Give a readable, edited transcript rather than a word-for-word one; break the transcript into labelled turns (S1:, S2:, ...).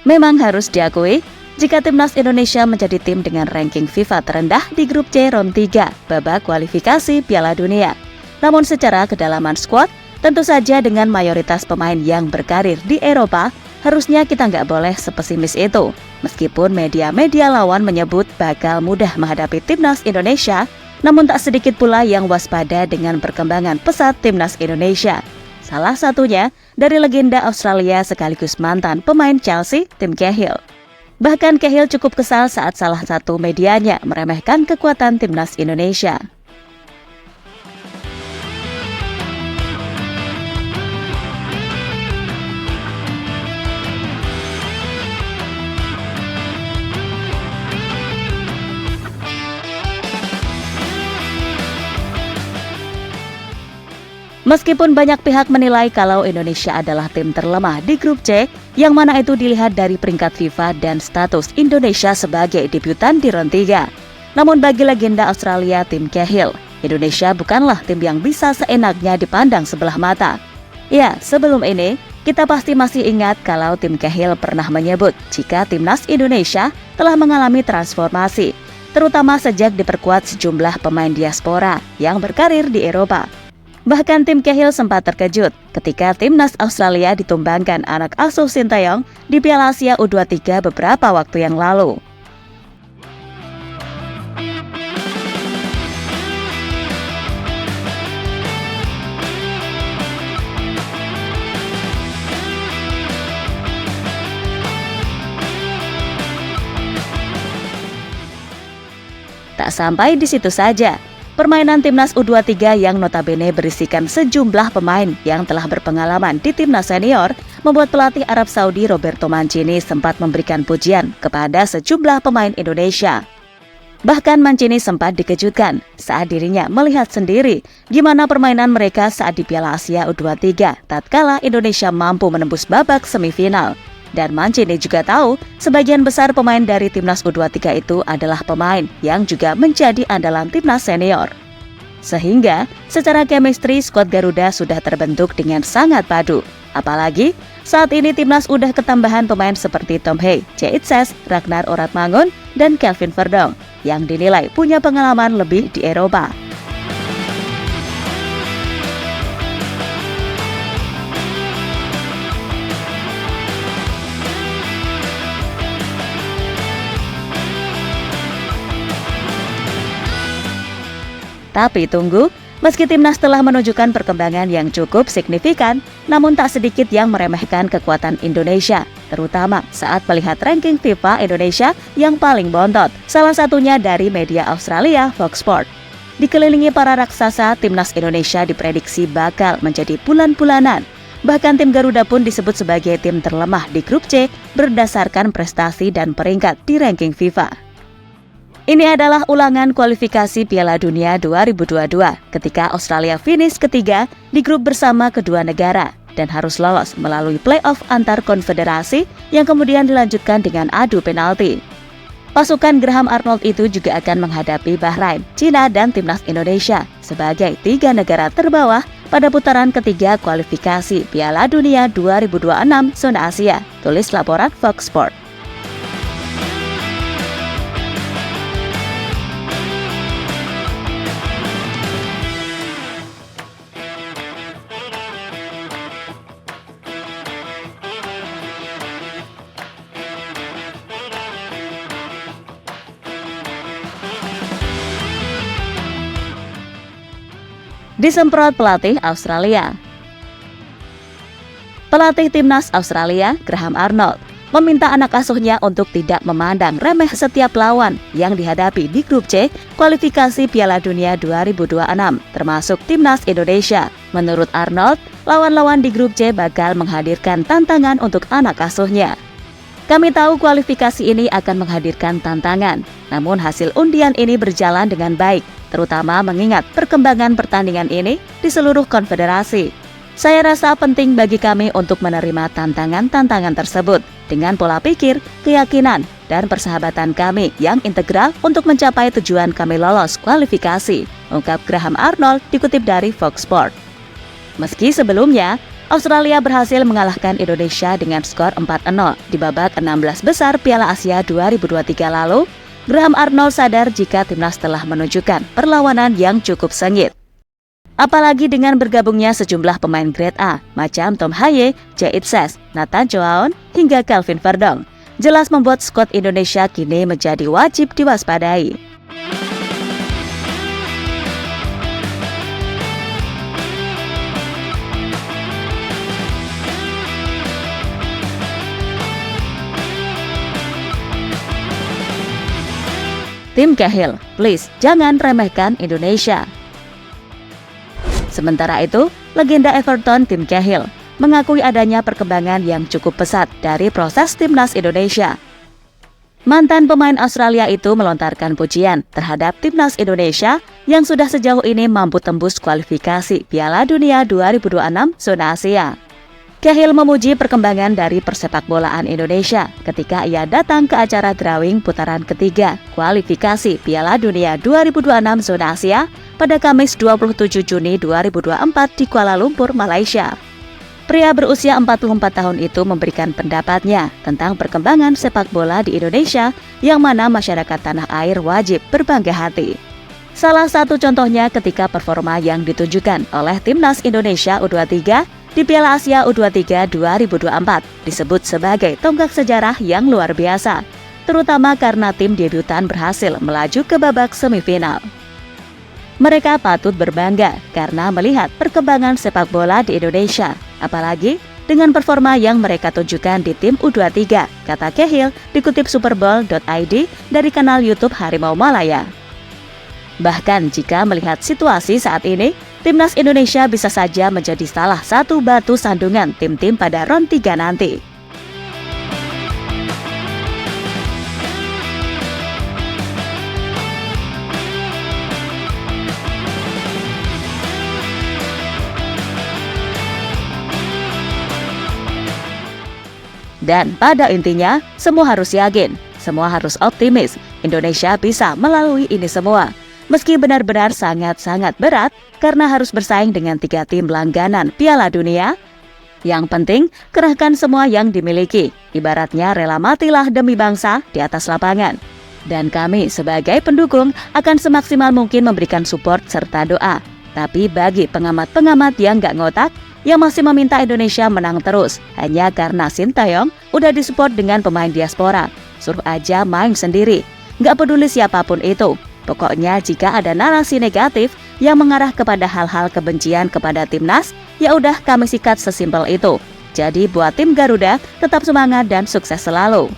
S1: Memang harus diakui, jika Timnas Indonesia menjadi tim dengan ranking FIFA terendah di grup C round 3 babak kualifikasi Piala Dunia. Namun secara kedalaman skuad, tentu saja dengan mayoritas pemain yang berkarir di Eropa, harusnya kita nggak boleh sepesimis itu. Meskipun media-media lawan menyebut bakal mudah menghadapi Timnas Indonesia, namun tak sedikit pula yang waspada dengan perkembangan pesat Timnas Indonesia. Salah satunya dari legenda Australia sekaligus mantan pemain Chelsea, Tim Cahill. Bahkan Cahill cukup kesal saat salah satu medianya meremehkan kekuatan Timnas Indonesia. Meskipun banyak pihak menilai kalau Indonesia adalah tim terlemah di grup C, yang mana itu dilihat dari peringkat FIFA dan status Indonesia sebagai debutan di round 3. Namun bagi legenda Australia Tim Cahill, Indonesia bukanlah tim yang bisa seenaknya dipandang sebelah mata. Ya, sebelum ini, kita pasti masih ingat kalau Tim Cahill pernah menyebut jika Timnas Indonesia telah mengalami transformasi, terutama sejak diperkuat sejumlah pemain diaspora yang berkarir di Eropa. Bahkan Tim Cahill sempat terkejut ketika Timnas Australia ditumbangkan anak asuh Sinteyong di Piala Asia U23 beberapa waktu yang lalu. Tak sampai di situ saja. Permainan Timnas U23 yang notabene berisikan sejumlah pemain yang telah berpengalaman di Timnas senior membuat pelatih Arab Saudi Roberto Mancini sempat memberikan pujian kepada sejumlah pemain Indonesia. Bahkan Mancini sempat dikejutkan saat dirinya melihat sendiri gimana permainan mereka saat di Piala Asia U23 tatkala Indonesia mampu menembus babak semifinal. Dan Mancini juga tahu sebagian besar pemain dari Timnas U23 itu adalah pemain yang juga menjadi andalan Timnas senior. Sehingga secara chemistry skuad Garuda sudah terbentuk dengan sangat padu. Apalagi saat ini Timnas udah ketambahan pemain seperti Tom Hey, Ceitses, Ragnar Oratmangun, dan Kelvin Verdong yang dinilai punya pengalaman lebih di Eropa. Tapi tunggu, meski Timnas telah menunjukkan perkembangan yang cukup signifikan, namun tak sedikit yang meremehkan kekuatan Indonesia, terutama saat melihat ranking FIFA Indonesia yang paling bontot, salah satunya dari media Australia, Fox Sports. Dikelilingi para raksasa, Timnas Indonesia diprediksi bakal menjadi bulan-bulanan. Bahkan tim Garuda pun disebut sebagai tim terlemah di grup C berdasarkan prestasi dan peringkat di ranking FIFA. Ini adalah ulangan kualifikasi Piala Dunia 2022 ketika Australia finish ketiga di grup bersama kedua negara dan harus lolos melalui playoff antar konfederasi yang kemudian dilanjutkan dengan adu penalti. Pasukan Graham Arnold itu juga akan menghadapi Bahrain, Cina, dan Timnas Indonesia sebagai 3 negara terbawah pada putaran ketiga kualifikasi Piala Dunia 2026 zona Asia, tulis laporan Fox Sports. Disemprot pelatih Australia. Pelatih Timnas Australia, Graham Arnold, meminta anak asuhnya untuk tidak memandang remeh setiap lawan yang dihadapi di grup C kualifikasi Piala Dunia 2026, termasuk Timnas Indonesia. Menurut Arnold, lawan-lawan di grup C bakal menghadirkan tantangan untuk anak asuhnya. Kami tahu kualifikasi ini akan menghadirkan tantangan, namun hasil undian ini berjalan dengan baik, terutama mengingat perkembangan pertandingan ini di seluruh konfederasi. Saya rasa penting bagi kami untuk menerima tantangan-tantangan tersebut dengan pola pikir, keyakinan, dan persahabatan kami yang integral untuk mencapai tujuan kami lolos kualifikasi, ungkap Graham Arnold dikutip dari Fox Sports. Meski sebelumnya, Australia berhasil mengalahkan Indonesia dengan skor 4-0 di babak 16 besar Piala Asia 2023 lalu. Graham Arnold sadar jika timnas telah menunjukkan perlawanan yang cukup sengit. Apalagi dengan bergabungnya sejumlah pemain grade A macam Tom Haye, Jait Ses, Nathan Choaon, hingga Kelvin Verdong, jelas membuat skuad Indonesia kini menjadi wajib diwaspadai. Tim Cahill, please jangan remehkan Indonesia. Sementara itu, legenda Everton Tim Cahill mengakui adanya perkembangan yang cukup pesat dari proses timnas Indonesia. Mantan pemain Australia itu melontarkan pujian terhadap timnas Indonesia yang sudah sejauh ini mampu tembus kualifikasi Piala Dunia 2026 zona Asia. Cahill memuji perkembangan dari persepakbolaan Indonesia ketika ia datang ke acara drawing putaran ketiga kualifikasi Piala Dunia 2026 zona Asia pada Kamis 27 Juni 2024 di Kuala Lumpur, Malaysia. Pria berusia 44 tahun itu memberikan pendapatnya tentang perkembangan sepak bola di Indonesia yang mana masyarakat tanah air wajib berbangga hati. Salah satu contohnya ketika performa yang ditunjukkan oleh Timnas Indonesia U23 di Piala Asia U23 2024 disebut sebagai tonggak sejarah yang luar biasa, terutama karena tim debutan berhasil melaju ke babak semifinal. Mereka patut berbangga karena melihat perkembangan sepak bola di Indonesia, apalagi dengan performa yang mereka tunjukkan di tim U23, kata Cahill dikutip superbowl.id dari kanal YouTube Harimau Malaya. Bahkan jika melihat situasi saat ini, timnas Indonesia bisa saja menjadi salah satu batu sandungan tim-tim pada ronde 3 nanti. Dan pada intinya, semua harus yakin, semua harus optimis, Indonesia bisa melalui ini semua. Meski benar-benar sangat-sangat berat karena harus bersaing dengan 3 tim langganan Piala Dunia. Yang penting, kerahkan semua yang dimiliki. Ibaratnya rela matilah demi bangsa di atas lapangan. Dan kami sebagai pendukung akan semaksimal mungkin memberikan support serta doa. Tapi bagi pengamat-pengamat yang gak ngotak, yang masih meminta Indonesia menang terus hanya karena Sintayong udah disupport dengan pemain diaspora, suruh aja main sendiri. Gak peduli siapapun itu. Pokoknya jika ada narasi negatif yang mengarah kepada hal-hal kebencian kepada timnas, ya udah kami sikat sesimpel itu. Jadi buat tim Garuda tetap semangat dan sukses selalu.